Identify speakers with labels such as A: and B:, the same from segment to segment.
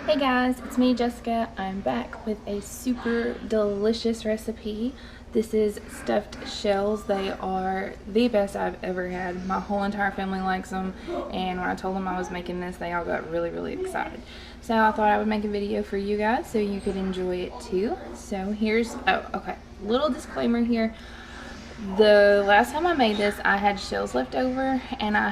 A: Hey guys, it's me Jessica. I'm back with a super delicious recipe. This is stuffed shells. They are the best I've ever had. My whole entire family likes them, and when I told them I was making this, they all got really excited. So I thought I would make a video for you guys so you could enjoy it too. So here's, little disclaimer here. The last time I made this, I had shells left over, and I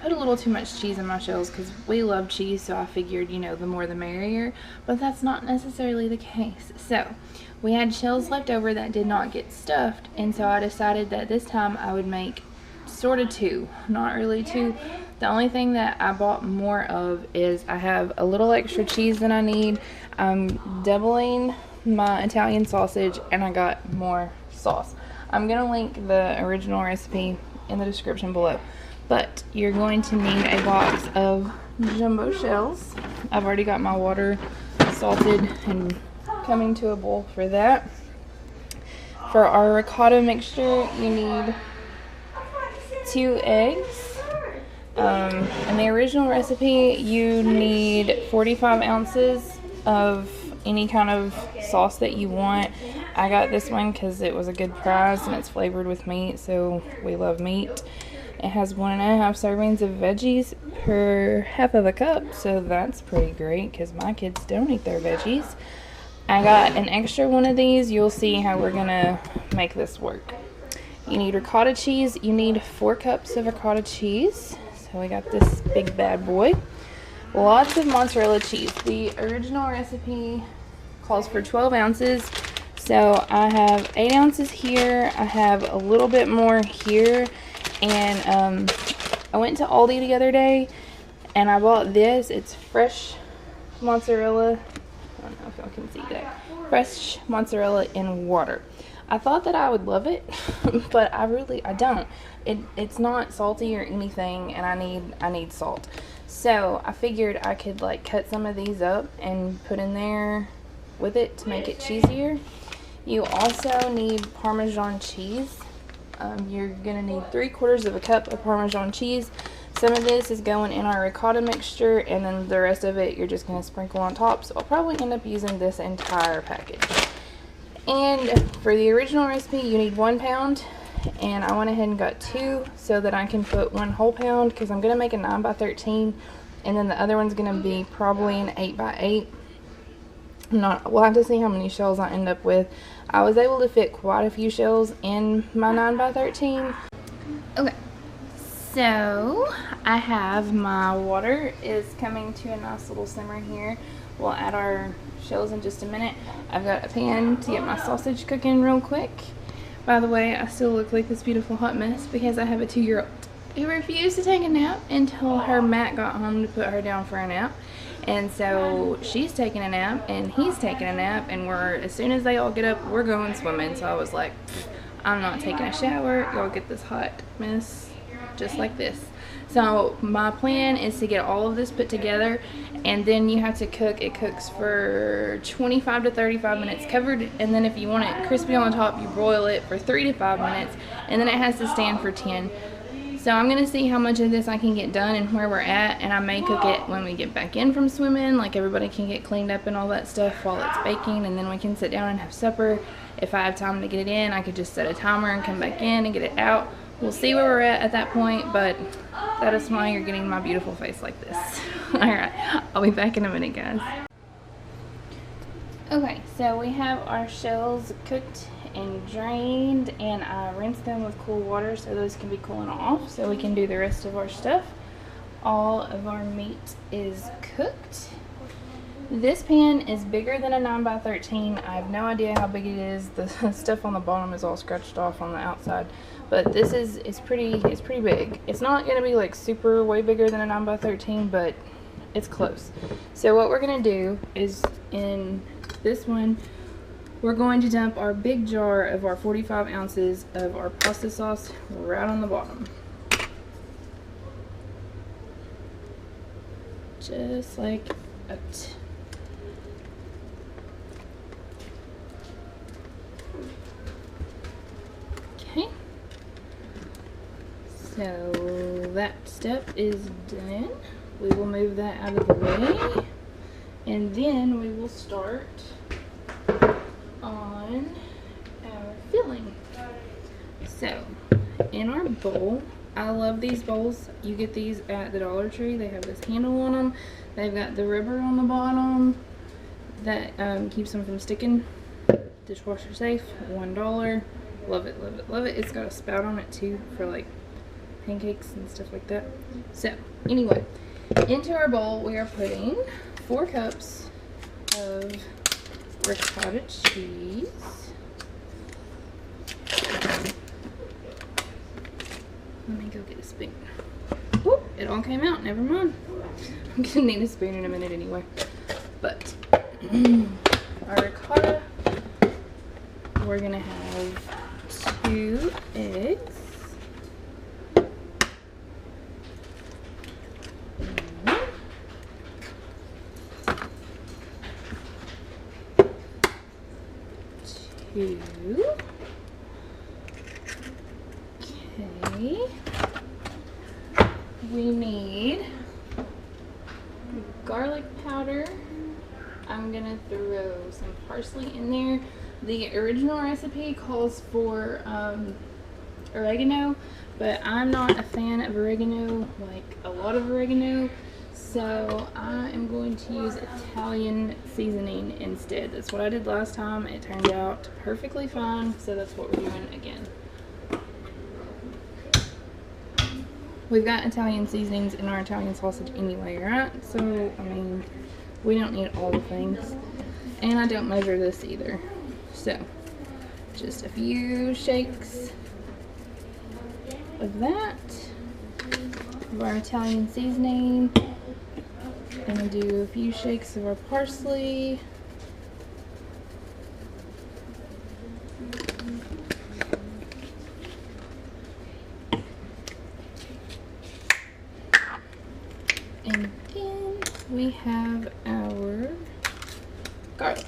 A: put a little too much cheese in my shells because we love cheese, so I figured, you know, the more the merrier, but that's not necessarily the case. So we had shells left over that did not get stuffed, and so I decided that this time I would make sort of two, not really two. The only thing that I bought more of is I have a little extra cheese than I need. I'm doubling my Italian sausage, and I got more sauce. I'm going to link the original recipe in the description below. But you're going to need a box of jumbo shells. I've already got my water salted and coming to a boil for that. For our ricotta mixture, you need 2 eggs. In the original recipe, you need 45 ounces of any kind of sauce that you want. I got this one because it was a good price and it's flavored with meat, so we love meat. It has 1.5 servings of veggies per half of a cup, so that's pretty great because my kids don't eat their veggies. I got an extra one of these. You'll see how we're gonna make this work. You need ricotta cheese. You need 4 cups of ricotta cheese. So we got this big bad boy. Lots of mozzarella cheese. The original recipe calls for 12 ounces. So I have 8 ounces here. I have a little bit more here. And I went to Aldi the other day and I bought this. It's fresh mozzarella. I don't know if y'all can see that. Fresh mozzarella in water. I thought that I would love it, but I don't. It's not salty or anything, and I need salt. So I figured I could like cut some of these up and put in there with it to make it cheesier. You also need Parmesan cheese. You're gonna need 3/4 of a cup of Parmesan cheese. Some of this is going in our ricotta mixture, and then the rest of it you're just gonna sprinkle on top. So I'll probably end up using this entire package. And for the original recipe, you need 1 pound, and I went ahead and got 2 so that I can put 1 whole pound because I'm gonna make a 9 by 13, and then the other one's gonna be probably an 8 by 8. We'll have to see how many shells I end up with. I was able to fit quite a few shells in my 9 by 13. Okay, so I have my water is coming to a nice little simmer here. We'll add our shells in just a minute. I've got a pan to get my sausage cooking real quick. By the way, I still look like this beautiful hot mess because I have a 2-year-old who refused to take a nap until her Matt got home to put her down for a nap. And so she's taking a nap and he's taking a nap, and as soon as they all get up, we're going swimming. So I was like, I'm not taking a shower. Y'all get this hot mess just like this. So my plan is to get all of this put together, and then you have to cook. It cooks for 25 to 35 minutes covered, and then if you want it crispy on the top, you broil it for 3 to 5 minutes, and then it has to stand for 10. So I'm going to see how much of this I can get done and where we're at, and I may cook it when we get back in from swimming, like everybody can get cleaned up and all that stuff while it's baking, and then we can sit down and have supper. If I have time to get it in, I could just set a timer and come back in and get it out. We'll see where we're at that point, but that is why you're getting my beautiful face like this. Alright, I'll be back in a minute, guys. Okay, so we have our shells cooked and drained, and I rinsed them with cool water so those can be cooling off so we can do the rest of our stuff. All of our meat is cooked. This pan is bigger than a 9 by 13. I have no idea how big it is. The stuff on the bottom is all scratched off on the outside, but this is pretty big. It's not going to be like super way bigger than a 9 by 13, but it's close. So what we're going to do is, in this one, we're going to dump our big jar of our 45 ounces of our pasta sauce right on the bottom. Just like that. Okay. So that step is done. We will move that out of the way. And then we will start on our filling. So, in our bowl, I love these bowls. You get these at the Dollar Tree. They have this handle on them. They've got the rubber on the bottom that keeps them from sticking. Dishwasher safe, $1. Love it, love it, love it. It's got a spout on it too for like pancakes and stuff like that. So, anyway, into our bowl we are putting 4 cups of ricotta cheese. Let me go get a spoon. Whoop, it all came out, never mind. I'm gonna need a spoon in a minute anyway. But our ricotta, we're gonna have 2 eggs. Two. Okay. We need garlic powder. I'm gonna throw some parsley in there. The original recipe calls for oregano, but I'm not a fan of oregano, like a lot of oregano, so I am going to use Italian seasoning instead. That's what I did last time. It turned out perfectly fine, so that's what we're doing again. We've got Italian seasonings in our Italian sausage anyway, right? So, I mean, we don't need all the things. And I don't measure this either. So, just a few shakes of that. Of our Italian seasoning. Gonna do a few shakes of our parsley. And then we have our garlic.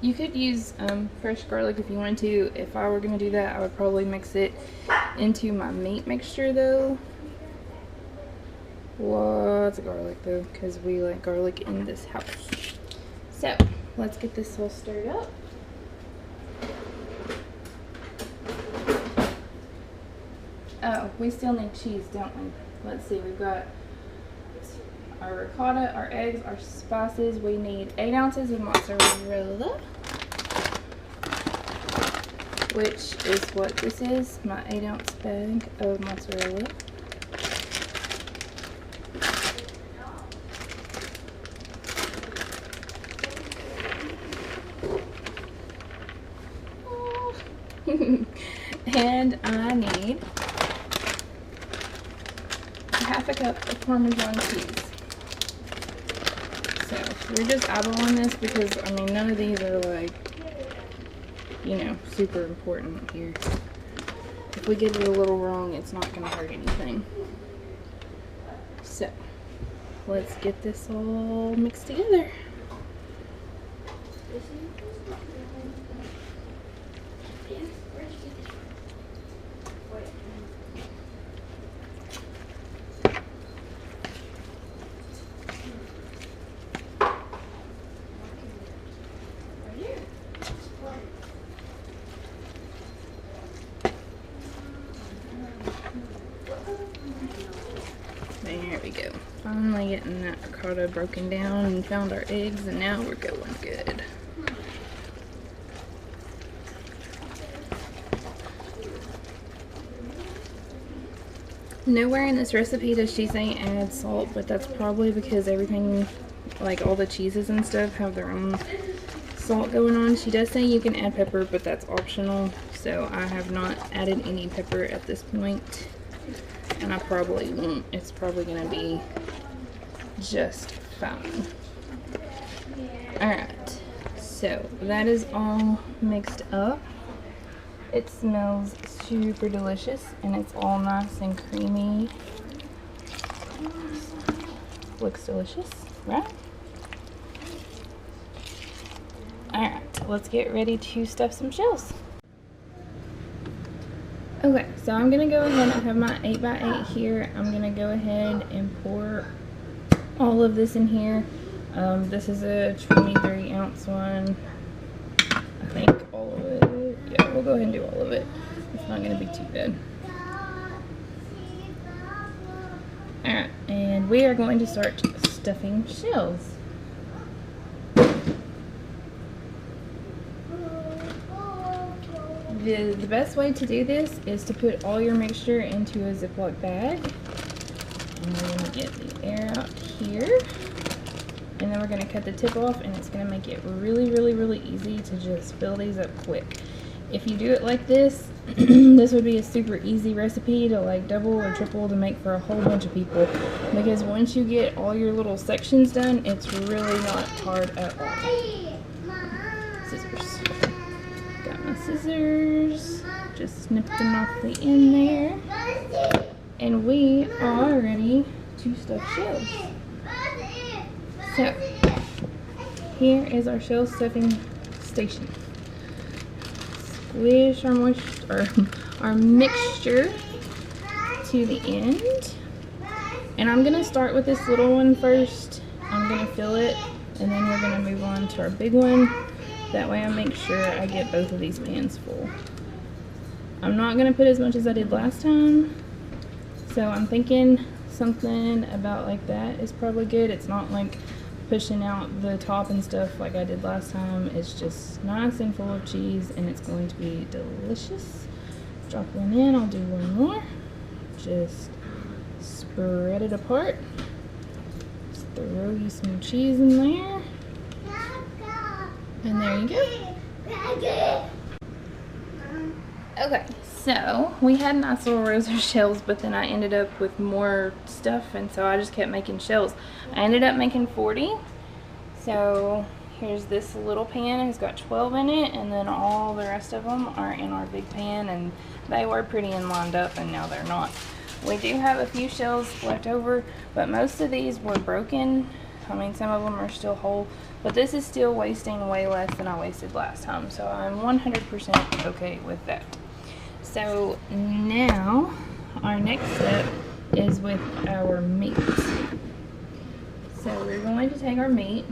A: You could use fresh garlic if you wanted to. If I were going to do that, I would probably mix it into my meat mixture though. Lots of garlic though, because we like garlic in this house. So, let's get this all stirred up. Oh, we still need cheese, don't we? Let's see, we've got our ricotta, our eggs, our spices. We need 8 ounces of mozzarella, which is what this is, my 8-ounce bag of mozzarella. And I need half a cup of Parmesan cheese. So we're just eyeballing this because, I mean, none of these are like, you know, super important here. If we get it a little wrong, it's not going to hurt anything. So let's get this all mixed together. There we go. Finally getting that ricotta broken down and found our eggs, and now we're going good. Nowhere in this recipe does she say add salt, but that's probably because everything, like all the cheeses and stuff, have their own salt going on. She does say you can add pepper, but that's optional, so I have not added any pepper at this point. And I probably won't. It's probably going to be just fine. Alright, so that is all mixed up. It smells super delicious and it's all nice and creamy. Looks delicious, right? Alright, let's get ready to stuff some shells. Okay, so I'm going to go ahead and have my 8x8 here. I'm going to go ahead and pour all of this in here. This is a 23 ounce one. I think all of it. Yeah, we'll go ahead and do all of it. It's not going to be too bad. Alright, and we are going to start stuffing shells. The best way to do this is to put all your mixture into a Ziploc bag. And we're going to get the air out here. And then we're going to cut the tip off, and it's going to make it really easy to just fill these up quick. If you do it like this, this would be a super easy recipe to like double or triple to make for a whole bunch of people. Because once you get all your little sections done, it's really not hard at all. Scissors. Got my scissors. Just snipped them off the end there. And we are ready to stuff shells. So, here is our shell stuffing station. Squish our mixture to the end. And I'm going to start with this little one first. I'm going to fill it, and then we're going to move on to our big one. That way I make sure I get both of these pans full. I'm not going to put as much as I did last time. So I'm thinking something about like that is probably good. It's not like pushing out the top and stuff like I did last time. It's just nice and full of cheese, and it's going to be delicious. Drop one in. I'll do one more. Just spread it apart. Just throw you some cheese in there. And there you go. Okay, so we had nice little rows of shells, but then I ended up with more stuff, and so I just kept making shells. I ended up making 40. So here's this little pan. It's got 12 in it, and then all the rest of them are in our big pan, and they were pretty and lined up, and now they're not. We do have a few shells left over, but most of these were broken. I mean, some of them are still whole, but this is still wasting way less than I wasted last time, so I'm 100% okay with that. So now our next step is with our meat. So we're going to take our meat.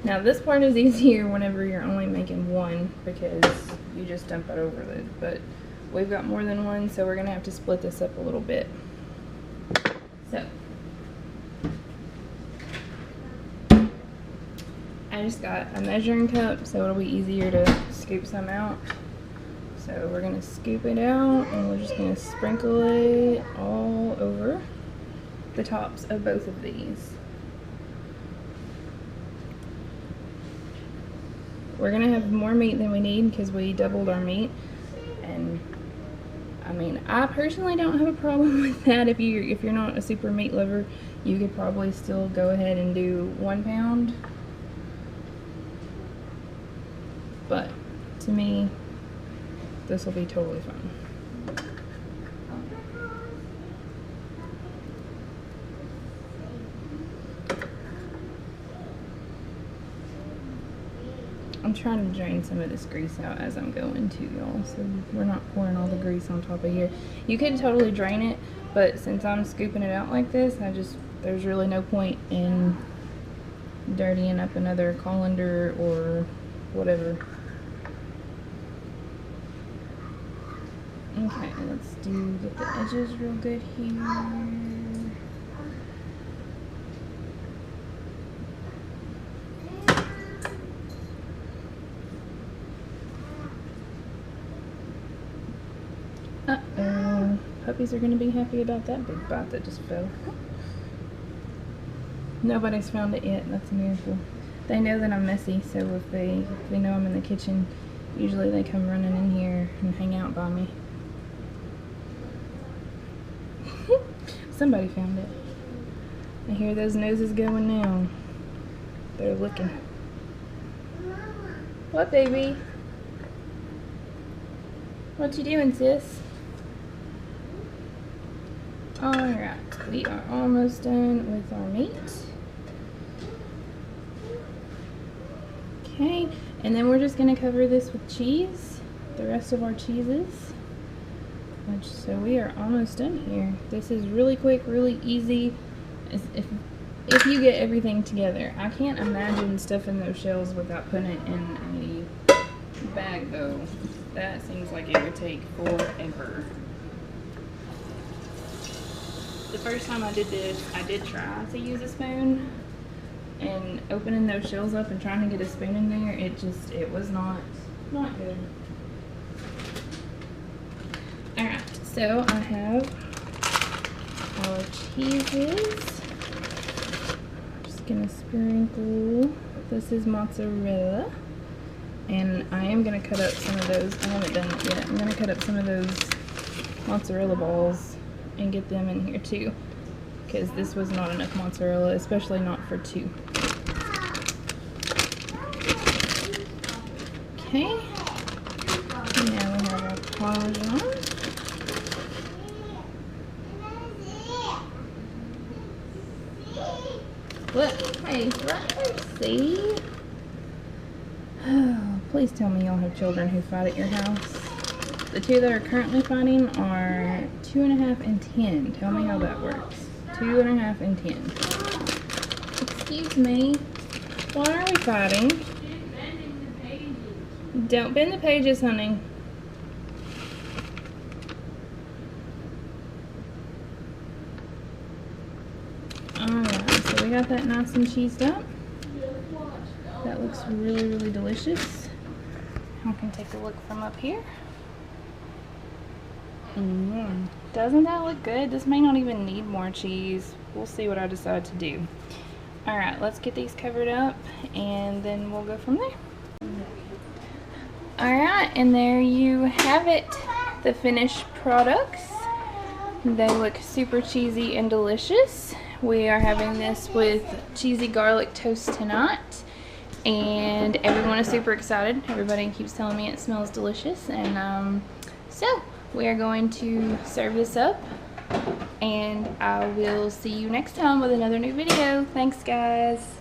A: Now this part is easier whenever you're only making one, because you just dump it over it, but we've got more than one, so we're going to have to split this up a little bit. So I just got a measuring cup, so it'll be easier to scoop some out. So we're going to scoop it out, and we're just going to sprinkle it all over the tops of both of these. We're going to have more meat than we need because we doubled our meat. And I mean, I personally don't have a problem with that. If you're not a super meat lover, you could probably still go ahead and do 1 pound. But to me, this will be totally fine. I'm trying to drain some of this grease out as I'm going to, y'all, so we're not pouring all the grease on top of here. You could totally drain it, but since I'm scooping it out like this, there's really no point in dirtying up another colander or whatever. Okay, let's get the edges real good here. Uh-oh, puppies are going to be happy about that big bite that just fell. Nobody's found it yet. That's a miracle. They know that I'm messy, so if they know I'm in the kitchen, usually they come running in here and hang out by me. Somebody found it. I hear those noses going now. They're looking. What, baby? What you doing, sis? Alright, we are almost done with our meat. Okay, and then we're just going to cover this with cheese, the rest of our cheeses. So we are almost done here. This is really quick, really easy. if you get everything together. I can't imagine stuffing those shells without putting it in a bag though. That seems like it would take forever. The first time I did this, I did try to use a spoon, and opening those shells up and trying to get a spoon in there, it was not good. Alright, so I have our cheeses. Just gonna sprinkle. This is mozzarella. And I am gonna cut up some of those. I haven't done it yet. I'm gonna cut up some of those mozzarella balls and get them in here too, because this was not enough mozzarella, especially not for two. Okay, now we have our Parmesan. What? Hey, let's see. Oh, please tell me y'all have children who fight at your house. The two that are currently fighting are 2.5 and 10. Tell me how that works. 2.5 and 10. Excuse me. Why are we fighting? Don't bend the pages, honey. Alright, so we got that nice and cheesed up. That looks really, really delicious. I can take a look from up here. Doesn't that look good? This may not even need more cheese. We'll see what I decide to do. Alright, let's get these covered up and then we'll go from there. Alright, and there you have it. The finished products. They look super cheesy and delicious. We are having this with cheesy garlic toast tonight. And everyone is super excited. Everybody keeps telling me it smells delicious. And so we are going to serve this up, and I will see you next time with another new video. Thanks, guys.